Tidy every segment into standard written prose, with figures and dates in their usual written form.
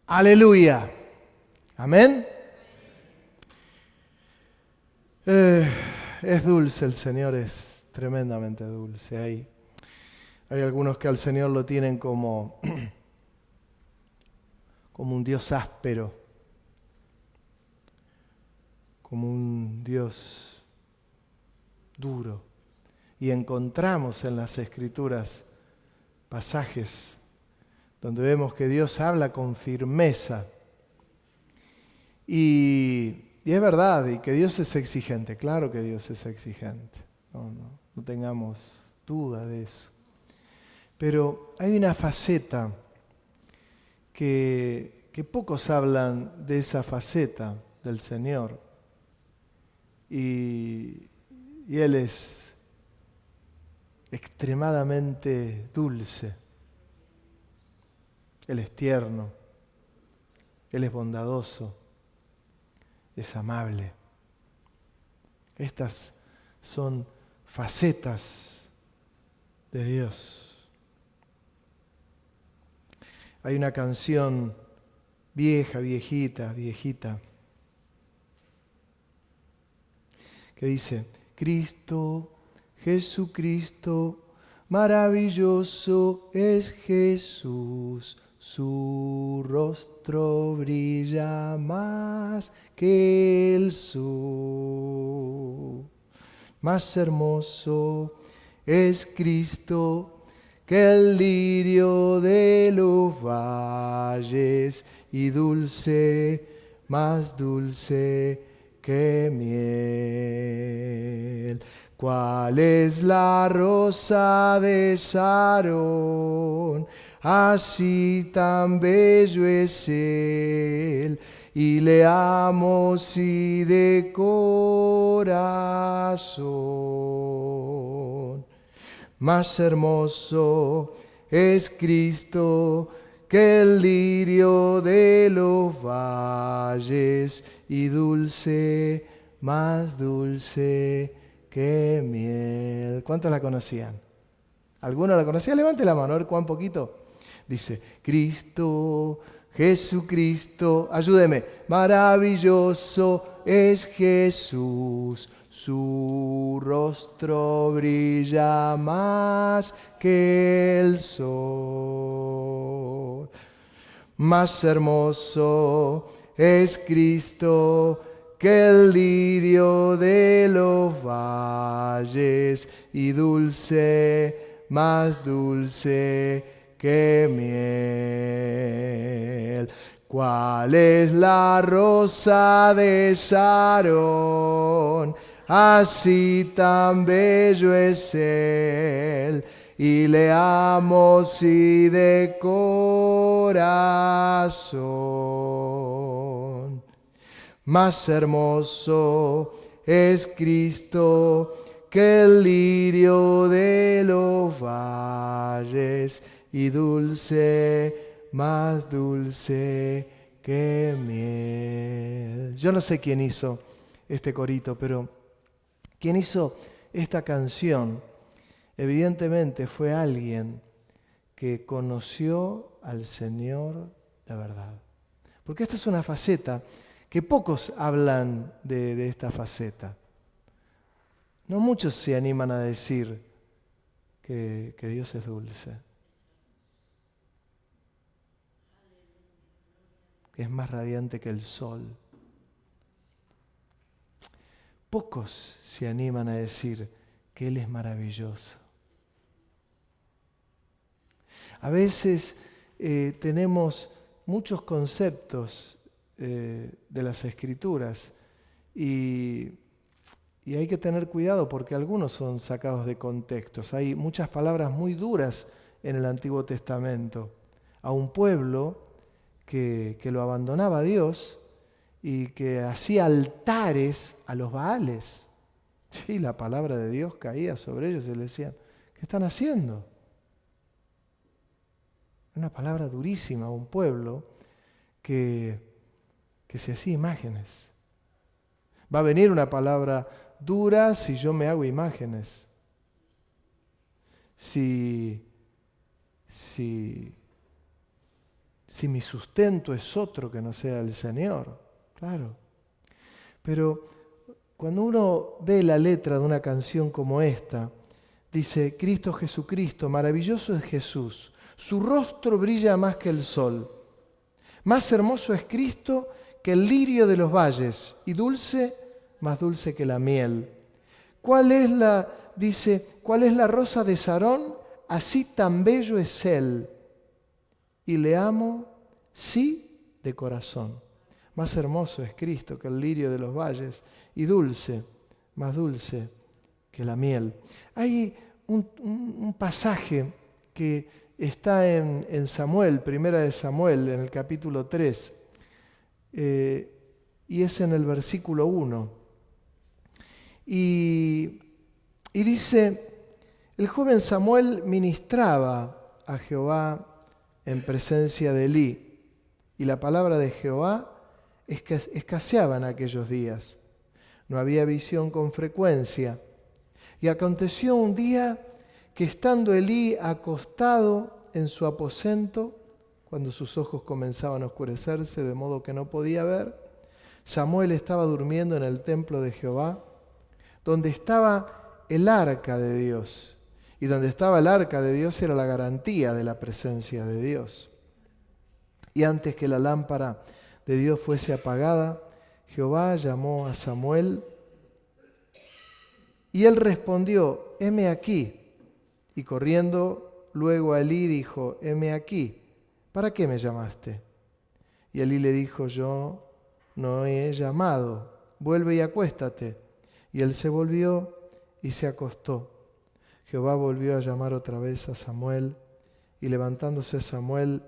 Aleluya. Amén. Es dulce el Señor, es tremendamente dulce. Hay algunos que al Señor lo tienen como un Dios áspero, como un Dios duro. Y encontramos en las Escrituras pasajes donde vemos que Dios habla con firmeza. Y es verdad, y que Dios es exigente, claro que Dios es exigente, no tengamos duda de eso. Pero hay una faceta que pocos hablan de esa faceta del Señor. Y Él es extremadamente dulce. Él es tierno. Él es bondadoso. Es amable. Estas son facetas de Dios. Hay una canción viejita, que dice: Cristo, Jesucristo, maravilloso es Jesús. Su rostro brilla más que el sol. Más hermoso es Cristo que el lirio de los valles, y dulce, más dulce que miel. ¿Cuál es la rosa de Sarón? Así tan bello es Él, y le amo sí de corazón. Más hermoso es Cristo que el lirio de los valles, y dulce, más dulce que miel. ¿Cuántos la conocían? ¿Alguno la conocía? Levante la mano, a ver cuán poquito. Dice: Cristo, Jesucristo, ayúdeme, maravilloso es Jesús. Su rostro brilla más que el sol. Más hermoso es Cristo que el lirio de los valles, y dulce, más dulce que miel. ¿Cuál es la rosa de Sarón? Así tan bello es Él, y le amo sí de corazón. Más hermoso es Cristo que el lirio de los valles, y dulce, más dulce que miel. Yo no sé quién hizo este corito, pero quien hizo esta canción evidentemente fue alguien que conoció al Señor de verdad. Porque esta es una faceta que pocos hablan de esta faceta. No muchos se animan a decir que Dios es dulce, que es más radiante que el sol. Pocos se animan a decir que Él es maravilloso. A veces tenemos muchos conceptos de las Escrituras y hay que tener cuidado porque algunos son sacados de contextos. Hay muchas palabras muy duras en el Antiguo Testamento a un pueblo que lo abandonaba a Dios y que hacía altares a los Baales. Sí, la palabra de Dios caía sobre ellos y les decían: ¿qué están haciendo? Una palabra durísima a un pueblo que se hacía imágenes. Va a venir una palabra dura si yo me hago imágenes. Si si mi sustento es otro que no sea el Señor. Claro. Pero cuando uno ve la letra de una canción como esta, dice: Cristo Jesucristo, maravilloso es Jesús, su rostro brilla más que el sol. Más hermoso es Cristo que el lirio de los valles, y dulce, más dulce que la miel. ¿Cuál es la rosa de Sarón? Así tan bello es él. Y le amo, sí, de corazón. Más hermoso es Cristo que el lirio de los valles, y dulce, más dulce que la miel. Hay un pasaje que está en Samuel, primera de Samuel, en el capítulo 3, y es en el versículo 1. Y dice: el joven Samuel ministraba a Jehová en presencia de Elí, y la palabra de Jehová escaseaba en aquellos días. No había visión con frecuencia. Y aconteció un día que, estando Elí acostado en su aposento, cuando sus ojos comenzaban a oscurecerse de modo que no podía ver, Samuel estaba durmiendo en el templo de Jehová, donde estaba el arca de Dios. Y donde estaba el arca de Dios era la garantía de la presencia de Dios. Y antes que la lámpara de Dios fuese apagada, Jehová llamó a Samuel, y él respondió: heme aquí. Y corriendo luego a Elí dijo: heme aquí, ¿para qué me llamaste? Y Elí le dijo: yo no he llamado, vuelve y acuéstate. Y él se volvió y se acostó. Jehová volvió a llamar otra vez a Samuel, y levantándose Samuel,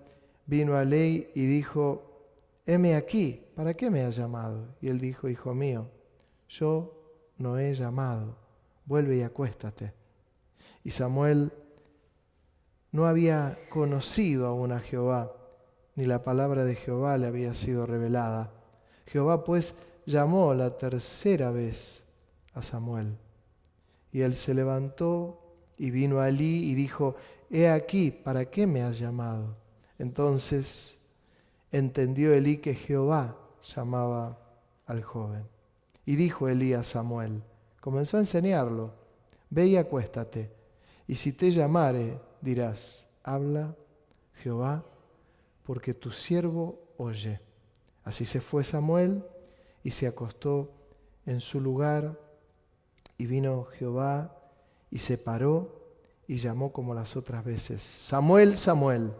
vino a Elí y dijo: heme aquí, ¿para qué me has llamado? Y él dijo: hijo mío, yo no he llamado, vuelve y acuéstate. Y Samuel no había conocido aún a Jehová, ni la palabra de Jehová le había sido revelada. Jehová pues llamó la tercera vez a Samuel. Y él se levantó y vino a Elí y dijo: he aquí, ¿para qué me has llamado? Entonces entendió Elí que Jehová llamaba al joven. Y dijo Elí a Samuel, comenzó a enseñarlo: ve y acuéstate, y si te llamare, dirás: habla Jehová, porque tu siervo oye. Así se fue Samuel y se acostó en su lugar, y vino Jehová y se paró y llamó como las otras veces: Samuel, Samuel.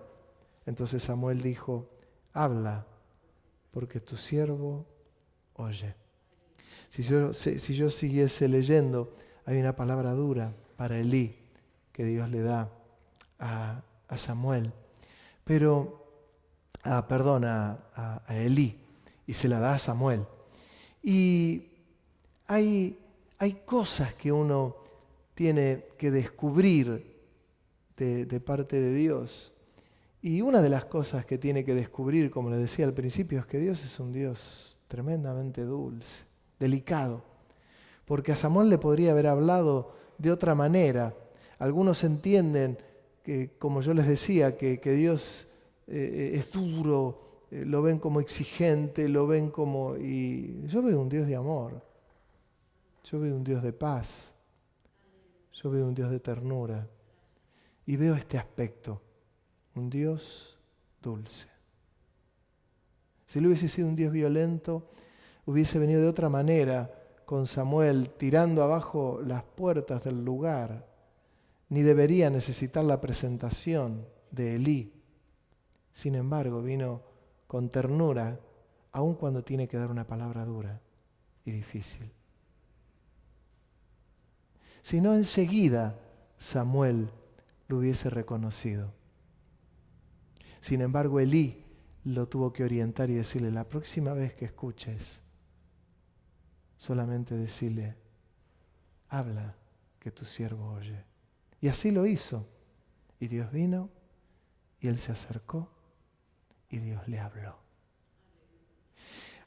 Entonces Samuel dijo: habla, porque tu siervo oye. Si yo siguiese leyendo, hay una palabra dura para Elí que Dios le da a Samuel, a Elí, y se la da a Samuel. Y hay cosas que uno tiene que descubrir de parte de Dios. Y una de las cosas que tiene que descubrir, como les decía al principio, es que Dios es un Dios tremendamente dulce, delicado. Porque a Samuel le podría haber hablado de otra manera. Algunos entienden que, como yo les decía, que Dios es duro, lo ven como exigente, lo ven como... Y yo veo un Dios de amor, yo veo un Dios de paz, yo veo un Dios de ternura. Y veo este aspecto, un Dios dulce. Si él hubiese sido un Dios violento, hubiese venido de otra manera con Samuel, tirando abajo las puertas del lugar. Ni debería necesitar la presentación de Elí. Sin embargo, vino con ternura, aun cuando tiene que dar una palabra dura y difícil. Si no, enseguida Samuel lo hubiese reconocido. Sin embargo, Elí lo tuvo que orientar y decirle: la próxima vez que escuches, solamente decirle: habla, que tu siervo oye. Y así lo hizo. Y Dios vino, y él se acercó, y Dios le habló.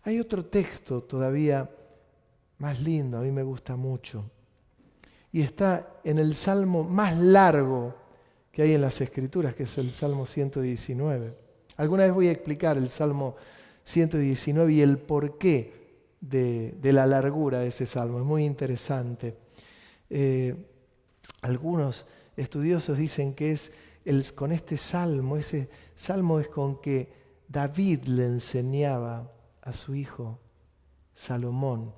Hay otro texto todavía más lindo, a mí me gusta mucho, y está en el salmo más largo que hay en las Escrituras, que es el Salmo 119. Alguna vez voy a explicar el Salmo 119 y el porqué de la largura de ese salmo. Es muy interesante. Algunos estudiosos dicen que es con este salmo, ese salmo es con que David le enseñaba a su hijo Salomón.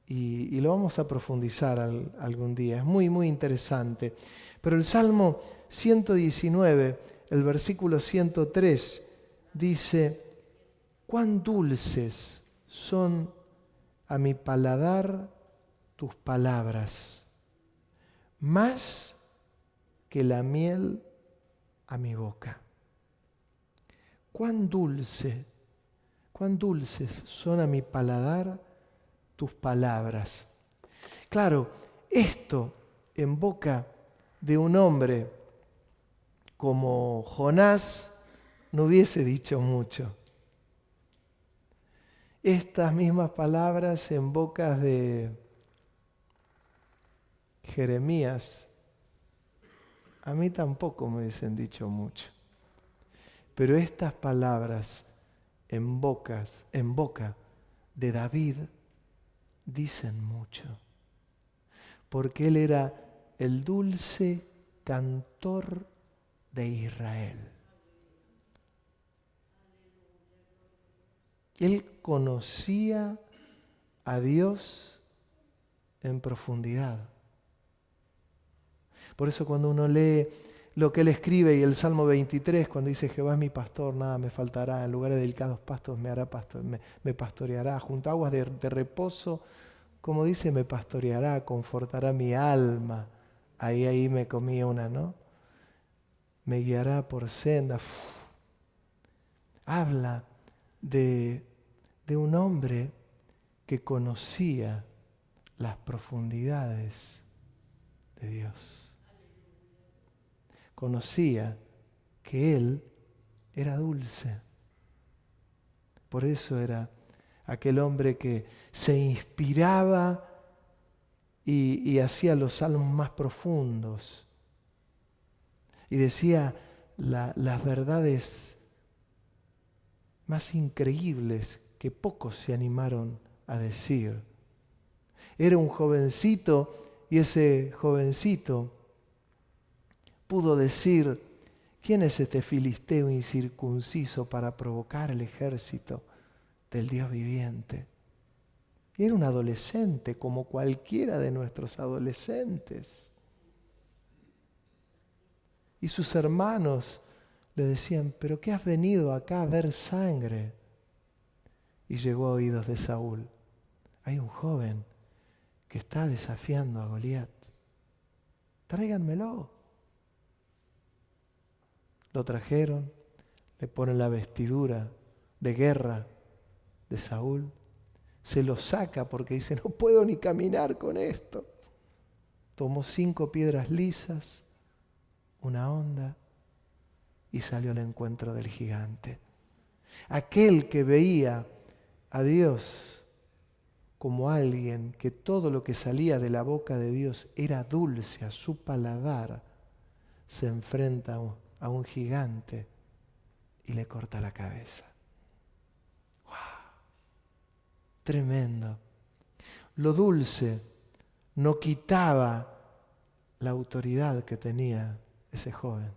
Y lo vamos a profundizar algún día. Es muy, muy interesante. Pero el Salmo 119, el versículo 103, dice: cuán dulces son a mi paladar tus palabras, más que la miel a mi boca. Cuán dulces son a mi paladar tus palabras. Claro, esto en boca de un hombre como Jonás no hubiese dicho mucho. Estas mismas palabras en bocas de Jeremías a mí tampoco me hubiesen dicho mucho. Pero estas palabras en boca de David dicen mucho, porque él era el dulce cantor de Israel. Él conocía a Dios en profundidad. Por eso cuando uno lee lo que él escribe y el Salmo 23, cuando dice: Jehová es mi pastor, nada me faltará, en lugares de delicados pastos me pastoreará, junto a aguas de reposo, como dice, me pastoreará, confortará mi alma. Ahí me comía una, ¿no? Me guiará por senda. Habla de un hombre que conocía las profundidades de Dios. Conocía que Él era dulce. Por eso era aquel hombre que se inspiraba y hacía los salmos más profundos. Y decía las verdades más increíbles que pocos se animaron a decir. Era un jovencito y ese jovencito pudo decir: ¿quién es este filisteo incircunciso para provocar el ejército del Dios viviente? Y era un adolescente como cualquiera de nuestros adolescentes. Y sus hermanos le decían: ¿pero qué has venido acá a ver sangre? Y llegó a oídos de Saúl: hay un joven que está desafiando a Goliat. Tráiganmelo. Lo trajeron, le ponen la vestidura de guerra de Saúl, se lo saca porque dice: no puedo ni caminar con esto. Tomó 5 piedras lisas, una honda, y salió al encuentro del gigante. Aquel que veía a Dios como alguien que todo lo que salía de la boca de Dios era dulce a su paladar, se enfrenta a un gigante y le corta la cabeza. ¡Wow! Tremendo. Lo dulce no quitaba la autoridad que tenía ese joven.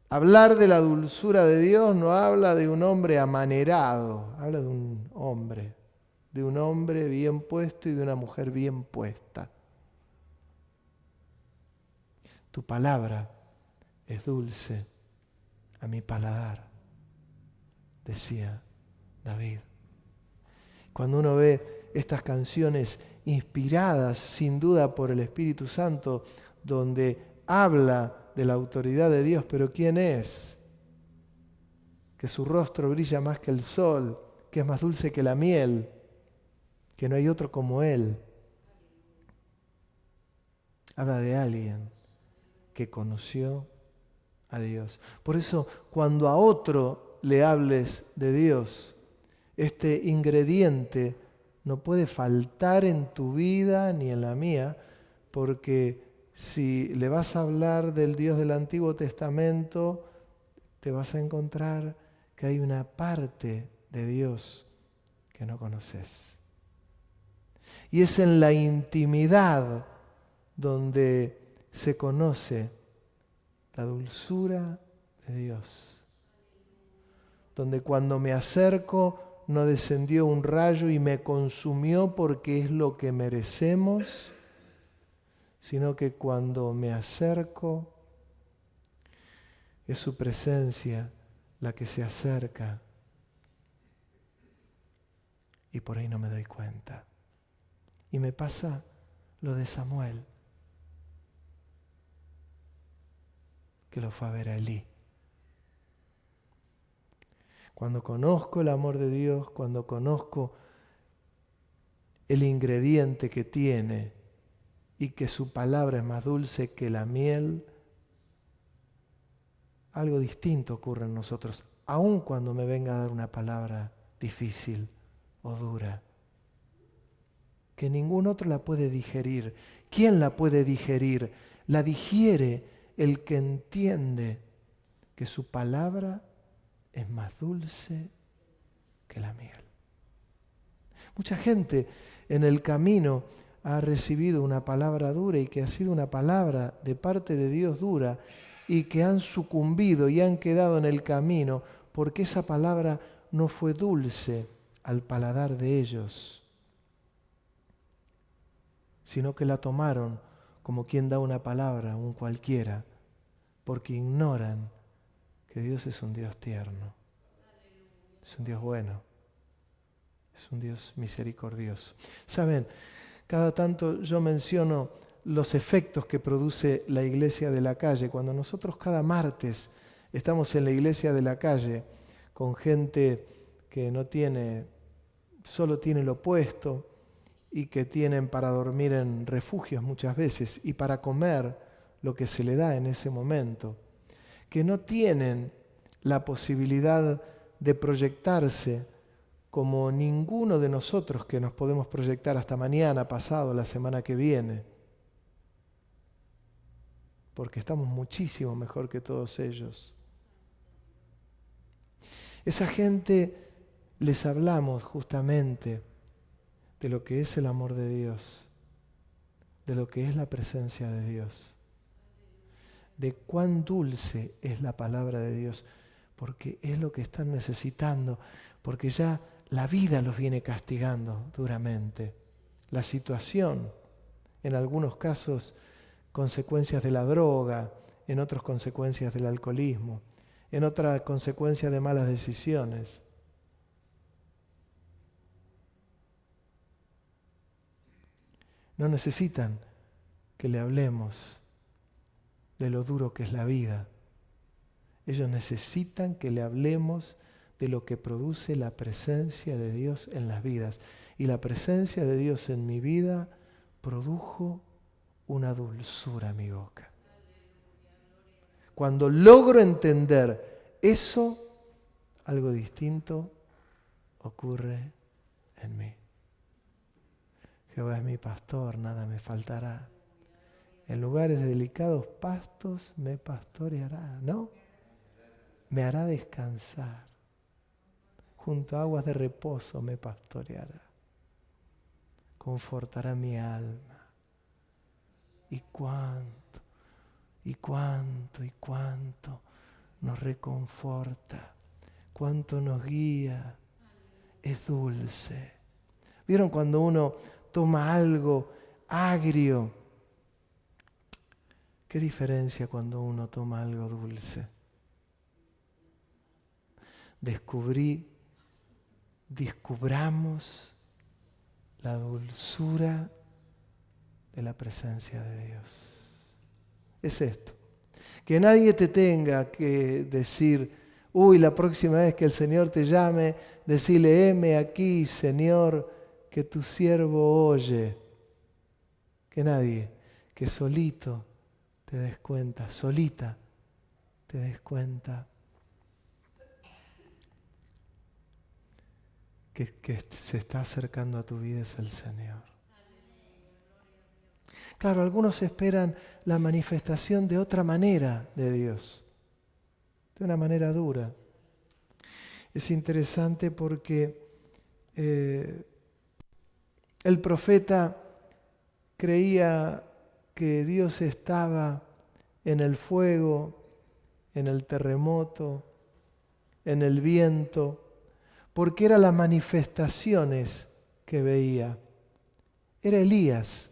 Hablar de la dulzura de Dios no habla de un hombre amanerado, habla de un hombre bien puesto y de una mujer bien puesta. Tu palabra es dulce a mi paladar, decía David. Cuando uno ve estas canciones inspiradas sin duda por el Espíritu Santo, donde habla de la autoridad de Dios, pero ¿quién es? Que su rostro brilla más que el sol, que es más dulce que la miel, que no hay otro como Él. Habla de alguien que conoció a Dios. Por eso, cuando a otro le hables de Dios, este ingrediente no puede faltar en tu vida ni en la mía, porque si le vas a hablar del Dios del Antiguo Testamento, te vas a encontrar que hay una parte de Dios que no conoces. Y es en la intimidad donde se conoce la dulzura de Dios. Donde cuando me acerco no descendió un rayo y me consumió porque es lo que merecemos, sino que cuando me acerco es su presencia la que se acerca y por ahí no me doy cuenta. Y me pasa lo de Samuel, que lo fue a ver a Elí. Cuando conozco el amor de Dios, cuando conozco el ingrediente que tiene y que su palabra es más dulce que la miel, algo distinto ocurre en nosotros, aun cuando me venga a dar una palabra difícil o dura, que ningún otro la puede digerir. ¿Quién la puede digerir? La digiere el que entiende que su palabra es más dulce que la miel. Mucha gente en el camino ha recibido una palabra dura y que ha sido una palabra de parte de Dios dura y que han sucumbido y han quedado en el camino porque esa palabra no fue dulce al paladar de ellos, sino que la tomaron como quien da una palabra, un cualquiera, porque ignoran que Dios es un Dios tierno, es un Dios bueno, es un Dios misericordioso. Saben, cada tanto yo menciono los efectos que produce la iglesia de la calle. Cuando nosotros cada martes estamos en la iglesia de la calle con gente que no tiene, solo tiene lo opuesto y que tienen para dormir en refugios muchas veces y para comer lo que se le da en ese momento, que no tienen la posibilidad de proyectarse como ninguno de nosotros que nos podemos proyectar hasta mañana, pasado, la semana que viene, porque estamos muchísimo mejor que todos ellos. Esa gente les hablamos justamente de lo que es el amor de Dios, de lo que es la presencia de Dios, de cuán dulce es la palabra de Dios, porque es lo que están necesitando, porque ya la vida los viene castigando duramente. La situación, en algunos casos, consecuencias de la droga, en otros consecuencias del alcoholismo, en otras consecuencias de malas decisiones. No necesitan que le hablemos de lo duro que es la vida. Ellos necesitan que le hablemos de lo que produce la presencia de Dios en las vidas. Y la presencia de Dios en mi vida produjo una dulzura en mi boca. Cuando logro entender eso, algo distinto ocurre en mí. Jehová es mi pastor, nada me faltará. En lugares de delicados pastos me pastoreará, ¿no? Me hará descansar. Junto a aguas de reposo me pastoreará. Confortará mi alma. Y cuánto, y cuánto, y cuánto nos reconforta. Cuánto nos guía. Es dulce. ¿Vieron cuando uno toma algo agrio? ¿Qué diferencia cuando uno toma algo dulce? Descubramos la dulzura de la presencia de Dios. Es esto. Que nadie te tenga que decir, la próxima vez que el Señor te llame, decirle, heme aquí, Señor, que tu siervo oye. Que nadie, que solito te des cuenta, solita te des cuenta que se está acercando a tu vida es el Señor. Claro, algunos esperan la manifestación de otra manera de Dios. de una manera dura. Es interesante porque el profeta creía que Dios estaba en el fuego, en el terremoto, en el viento, porque eran las manifestaciones que veía. Era Elías.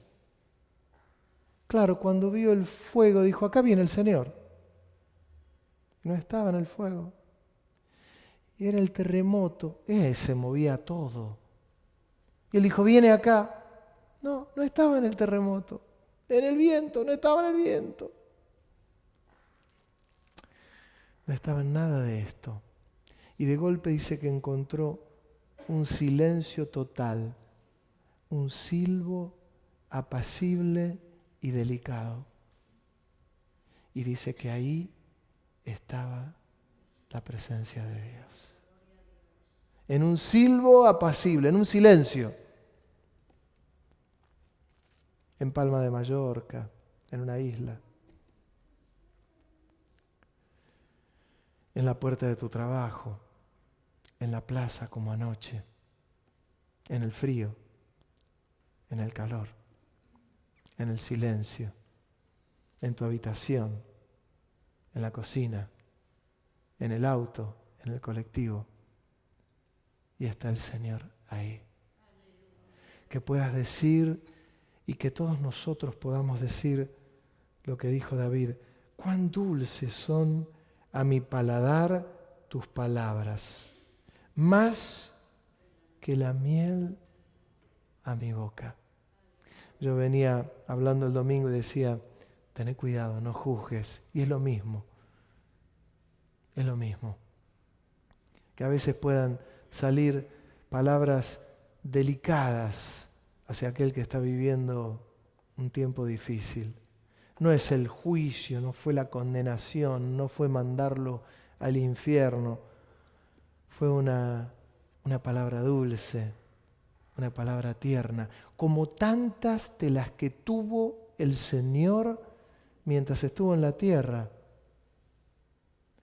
Claro, cuando vio el fuego dijo, acá viene el Señor. No estaba en el fuego. Era el terremoto, se movía todo. Y él dijo, viene acá. No, no estaba en el terremoto. En el viento, no estaba en el viento. No estaba en nada de esto. Y de golpe dice que encontró un silencio total, un silbo apacible y delicado. Y dice que ahí estaba la presencia de Dios. En un silbo apacible, en un silencio. En Palma de Mallorca, en una isla. En la puerta de tu trabajo, en la plaza como anoche, en el frío, en el calor, en el silencio, en tu habitación, en la cocina, en el auto, en el colectivo. Y está el Señor ahí. Que puedas decir y que todos nosotros podamos decir lo que dijo David. Cuán dulces son a mi paladar tus palabras, más que la miel a mi boca. Yo venía hablando el domingo y decía, tené cuidado, no juzgues. Y es lo mismo. Es lo mismo. Que a veces puedan salir palabras delicadas hacia aquel que está viviendo un tiempo difícil. No es el juicio, no fue la condenación, no fue mandarlo al infierno. Fue una palabra dulce, una palabra tierna, como tantas de las que tuvo el Señor mientras estuvo en la tierra.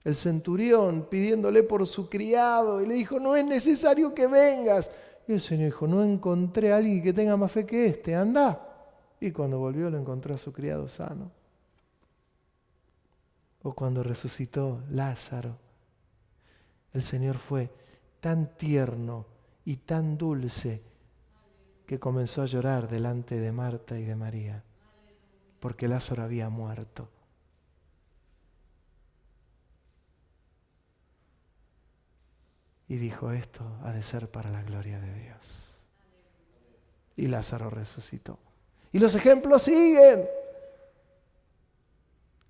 El centurión pidiéndole por su criado y le dijo, no es necesario que vengas. Y el Señor dijo, no encontré a alguien que tenga más fe que este, anda. Y cuando volvió lo encontró a su criado sano. O cuando resucitó Lázaro, el Señor fue tan tierno y tan dulce que comenzó a llorar delante de Marta y de María, porque Lázaro había muerto. Y dijo, esto ha de ser para la gloria de Dios. Y Lázaro resucitó. Y los ejemplos siguen.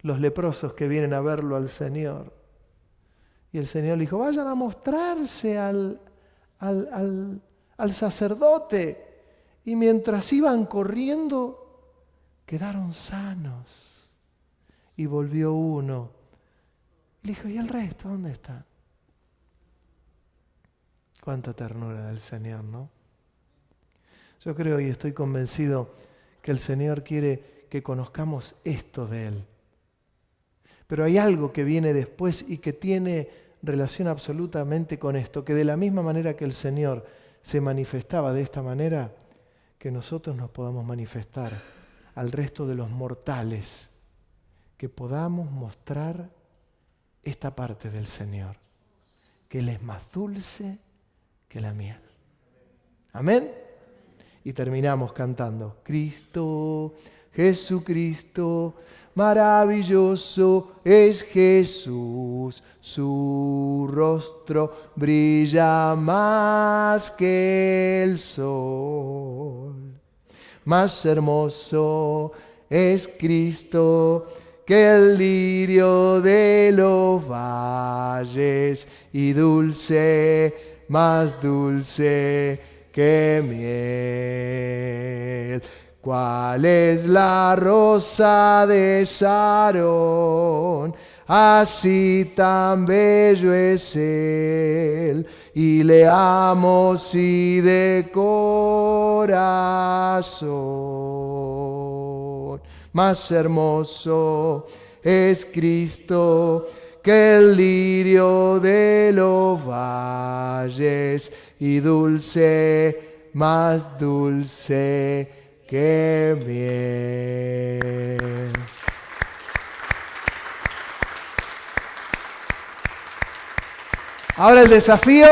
Los leprosos que vienen a verlo al Señor. Y el Señor le dijo, vayan a mostrarse al sacerdote. Y mientras iban corriendo, quedaron sanos. Y volvió uno. Y le dijo, ¿y el resto dónde están? Cuánta ternura del Señor, ¿no? Yo creo y estoy convencido que el Señor quiere que conozcamos esto de Él. Pero hay algo que viene después y que tiene relación absolutamente con esto, que de la misma manera que el Señor se manifestaba de esta manera, que nosotros nos podamos manifestar al resto de los mortales, que podamos mostrar esta parte del Señor, que Él es más dulce que la miel. Amén. Y terminamos cantando, Cristo, Jesucristo, maravilloso es Jesús, su rostro brilla más que el sol. Más hermoso es Cristo que el lirio de los valles y dulce, más dulce que miel. ¿Cuál es la rosa de Sarón? Así tan bello es Él, y le amo sí de corazón. Más hermoso es Cristo que el lirio de los valles y dulce, más dulce que miel. Ahora el desafío